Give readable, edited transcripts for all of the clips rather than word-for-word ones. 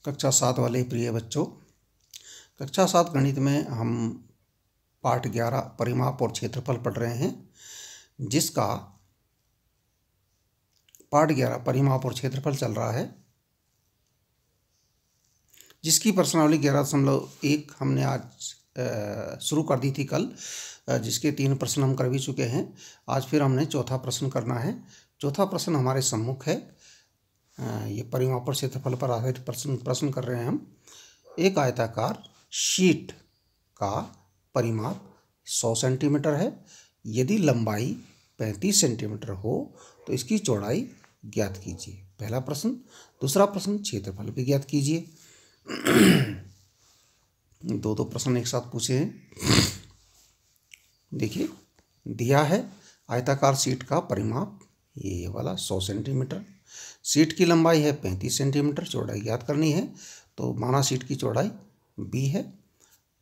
कक्षा 7 वाले प्रिय बच्चों, कक्षा 7 गणित में हम पाठ 11 परिमाप और क्षेत्रफल पढ़ रहे हैं, जिसका पाठ 11 परिमाप और क्षेत्रफल चल रहा है, जिसकी प्रश्नावली 11.1 हमने आज शुरू कर दी थी कल, जिसके 3 प्रश्न हम कर भी चुके हैं। आज फिर हमने चौथा प्रश्न करना है। चौथा प्रश्न हमारे सम्मुख है। ये परिमाप और क्षेत्रफल पर आधारित प्रश्न कर रहे हैं हम। एक आयताकार शीट का परिमाप 100 सेंटीमीटर है। यदि लंबाई 35 सेंटीमीटर हो तो इसकी चौड़ाई ज्ञात कीजिए। पहला प्रश्न। दूसरा प्रश्न, क्षेत्रफल भी ज्ञात कीजिए। दो प्रश्न एक साथ पूछे हैं। देखिए, दिया है आयताकार शीट का परिमाप ये वाला 100 सेंटीमीटर, शीट की लंबाई है 35 सेंटीमीटर, चौड़ाई ज्ञात करनी है। तो माना शीट की चौड़ाई b है।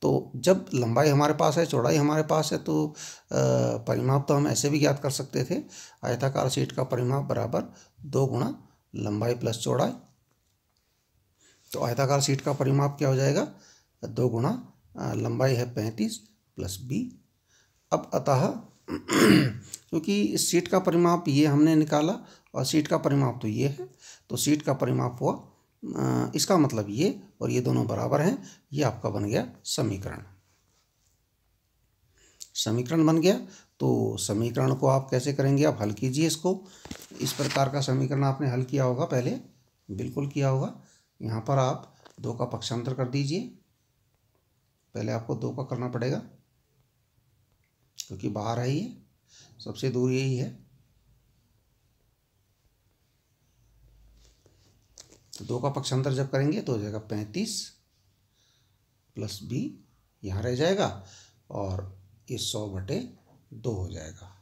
तो जब लंबाई हमारे पास है, चौड़ाई हमारे पास है, तो परिमाप तो हम ऐसे भी ज्ञात कर सकते थे। आयताकार शीट का परिमाप बराबर 2 गुणा लंबाई प्लस चौड़ाई। तो आयताकार शीट का परिमाप क्या हो जाएगा? 2 गुणा लंबाई है 35 प्लस b। अब अतः क्योंकि इस शीट का परिमाप ये हमने निकाला और शीट का परिमाप तो ये है, तो शीट का परिमाप हुआ, इसका मतलब ये और ये दोनों बराबर हैं। ये आपका बन गया समीकरण। समीकरण बन गया। तो समीकरण को आप कैसे करेंगे? आप हल कीजिए इसको। इस प्रकार का समीकरण आपने हल किया होगा पहले, बिल्कुल किया होगा। यहाँ पर आप 2 का पक्षांतर कर दीजिए। पहले आपको 2 का करना पड़ेगा क्योंकि बाहर है, ये सबसे दूर यही है। तो 2 का पक्षांतर जब करेंगे तो हो जाएगा 35 प्लस b, यहाँ रह जाएगा, और ये 100/2 हो जाएगा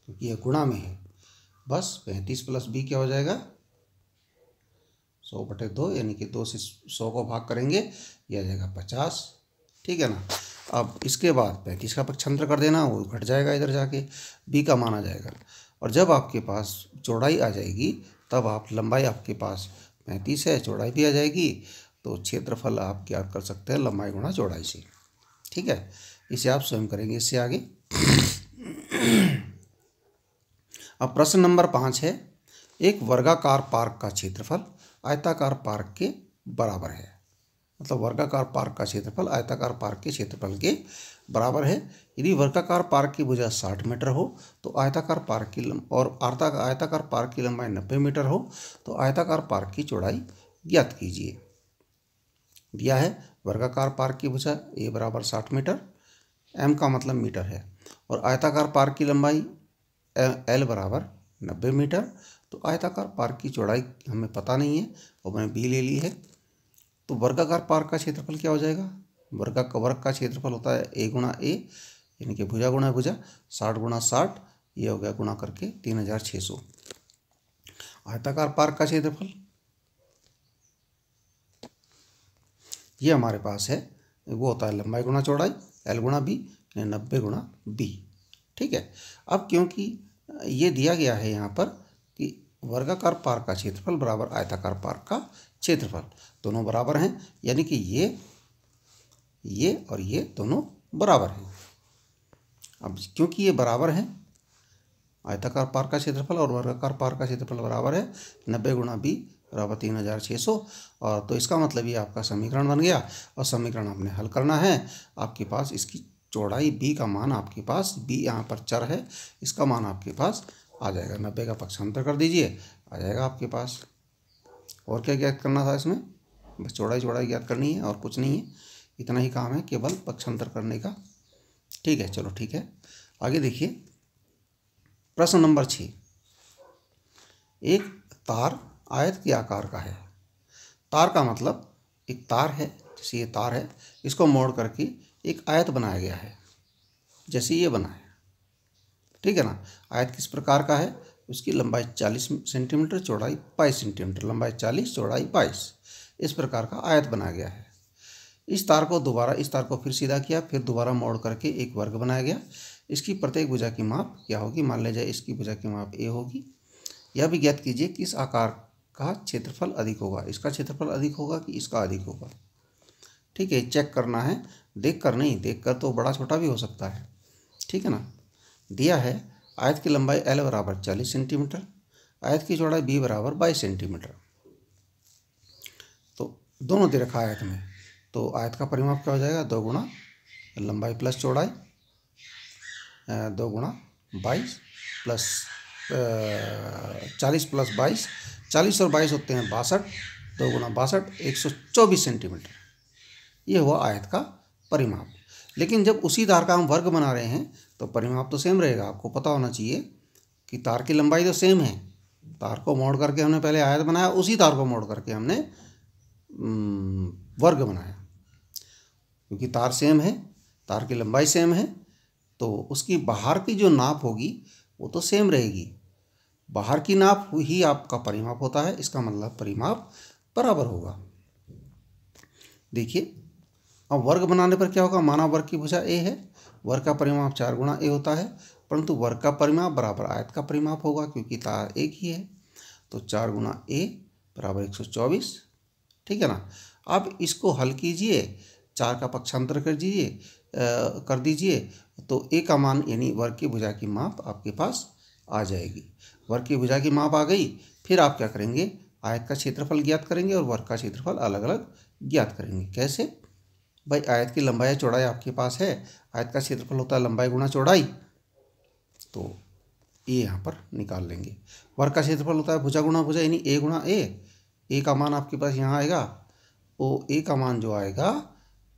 क्योंकि यह गुणा में है। बस 35 प्लस b क्या हो जाएगा? 100/2, यानी कि 2 से 100 को भाग करेंगे, यह आ जाएगा 50। ठीक है ना। अब इसके बाद 35 का पक्षांतर कर देना, वो घट जाएगा इधर जाके, b का मान आ जाएगा। और जब आपके पास चौड़ाई आ जाएगी तब आप लंबाई आपके पास 35 है, चौड़ाई भी आ जाएगी, तो क्षेत्रफल आप क्या कर सकते हैं? लंबाई गुणा चौड़ाई से। ठीक है, इसे आप स्वयं करेंगे इससे आगे। अब प्रश्न नंबर 5 है। एक वर्गाकार पार्क का क्षेत्रफल आयताकार पार्क के बराबर है। मतलब वर्गाकार पार्क का क्षेत्रफल आयताकार पार्क के क्षेत्रफल के बराबर है। यदि वर्गाकार पार्क की भुजा 60 मीटर हो तो आयताकार पार्क की आयताकार पार्क की लंबाई 90 मीटर हो तो आयताकार पार्क की चौड़ाई ज्ञात कीजिए। दिया है वर्गाकार पार्क की भुजा a बराबर 60 मीटर, m का मतलब मीटर है, और आयताकार पार्क की लंबाई l बराबर 90 मीटर। तो आयताकार पार्क की चौड़ाई हमें पता नहीं है और मैंने b ले ली है। तो वर्गाकार पार्क का क्षेत्रफल क्या हो जाएगा? वर्ग का क्षेत्रफल होता है a गुणा a, यानी कि भुजा गुणा भुजा, 60 गुणा 60, ये हो गया गुणा करके 3600। आयताकार पार्क का क्षेत्रफल ये हमारे पास है, वो होता है लंबाई गुणा चौड़ाई, l गुणा b, 90 गुणा b। ठीक है। अब क्योंकि ये दिया गया है यहाँ पर कि वर्गाकार पार्क का क्षेत्रफल बराबर आयताकार पार्क का क्षेत्रफल, दोनों बराबर हैं, यानी कि ये और ये दोनों बराबर हैं। अब क्योंकि ये बराबर हैं, आयताकार पार्क का क्षेत्रफल और वर्गाकार पार्क का क्षेत्रफल बराबर है, 90 गुणा b बराबर 3600, और तो इसका मतलब ये आपका समीकरण बन गया। और समीकरण आपने हल करना है। आपके पास इसकी चौड़ाई b का मान, आपके पास b यहाँ पर चर है, इसका मान आपके पास आ जाएगा। 90 का पक्षांतर कर दीजिए, आ जाएगा आपके पास। और क्या ज्ञात करना था इसमें? बस चौड़ाई ज्ञात करनी है और कुछ नहीं है, इतना ही काम है केवल पक्षांतर करने का। ठीक है, चलो ठीक है, आगे देखिए। प्रश्न नंबर 6। एक तार आयत के आकार का है। तार का मतलब एक तार है, जैसे ये तार है, इसको मोड़ करके एक आयत बनाया गया है, जैसे ये बना है। ठीक है ना। आयत किस प्रकार का है? उसकी लंबाई 40 सेंटीमीटर, चौड़ाई 22 सेंटीमीटर, लंबाई 40, चौड़ाई 22, इस प्रकार का आयत बनाया गया है। इस तार को फिर सीधा किया, फिर दोबारा मोड़ करके एक वर्ग बनाया गया। इसकी प्रत्येक भुजा की माप क्या होगी? मान लीजिए इसकी भुजा की माप a होगी। यह भी ज्ञात कीजिए कि इस आकार का क्षेत्रफल अधिक होगा, इसका क्षेत्रफल अधिक होगा कि इसका अधिक होगा। ठीक है, चेक करना है, देख कर नहीं, देख कर तो बड़ा छोटा भी हो सकता है। ठीक है ना। दिया है आयत की लंबाई L बराबर 40 सेंटीमीटर, आयत की चौड़ाई B बराबर 22 सेंटीमीटर। तो दोनों दे रखा आयत में, तो आयत का परिमाप क्या हो जाएगा, 2 गुना लंबाई प्लस चौड़ाई, 2 गुना 22 प्लस 40 प्लस 22, 40 और 22 होते हैं 62, 2 गुना 62, 124 सेंटीमीटर। ये हुआ आयत का परिमाप। लेकिन जब उसी तार का हम वर्ग बना रहे हैं तो परिमाप तो सेम रहेगा। आपको पता होना चाहिए कि तार की लंबाई तो सेम है, तार को मोड़ करके हमने पहले आयत बनाया, उसी तार को मोड़ करके हमने वर्ग बनाया। क्योंकि तार सेम है, तार की लंबाई सेम है, तो उसकी बाहर की जो नाप होगी वो तो सेम रहेगी। बाहर की नाप ही आपका परिमाप होता है, इसका मतलब परिमाप बराबर होगा। देखिए अब वर्ग बनाने पर क्या होगा, माना वर्ग की भुजा a है, वर्ग का परिमाप 4 गुना a होता है, परंतु वर्ग का परिमाप बराबर आयत का परिमाप होगा क्योंकि तार एक ही है। तो 4 गुना a बराबर 124। ठीक है ना। अब इसको हल कीजिए, 4 का पक्षांतर कर दीजिए, तो a का मान यानी वर्ग की भुजा की माप आपके पास आ जाएगी। वर्ग की भुजा की माप आ गई, फिर आप क्या करेंगे, आयत का क्षेत्रफल ज्ञात करेंगे और वर्ग का क्षेत्रफल अलग अलग ज्ञात करेंगे। कैसे भाई, आयत की लंबाई या चौड़ाई आपके पास है, आयत का क्षेत्रफल होता है लंबाई गुणा चौड़ाई, तो ये यहाँ पर निकाल लेंगे। वर्ग का क्षेत्रफल होता है भुजा गुणा भुजा यानी a गुणा a का मान आपके पास यहाँ आएगा, वो a का मान जो आएगा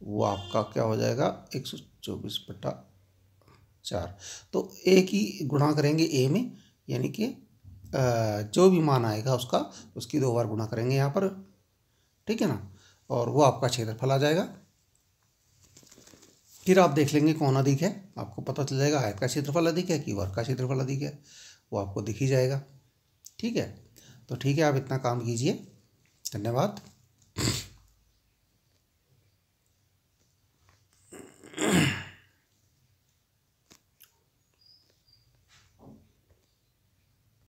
वो आपका क्या हो जाएगा, 124/4। तो a की गुणा करेंगे a में, यानी कि जो भी मान आएगा उसकी 2 बार गुणा करेंगे यहाँ पर। ठीक है ना, और वो आपका क्षेत्रफल आ जाएगा। फिर आप देख लेंगे कौन अधिक है, आपको पता चल जाएगा आयत का क्षेत्रफल अधिक है कि वर्ग का क्षेत्रफल अधिक है, वो आपको दिख ही जाएगा। ठीक है, तो ठीक है, आप इतना काम कीजिए। धन्यवाद।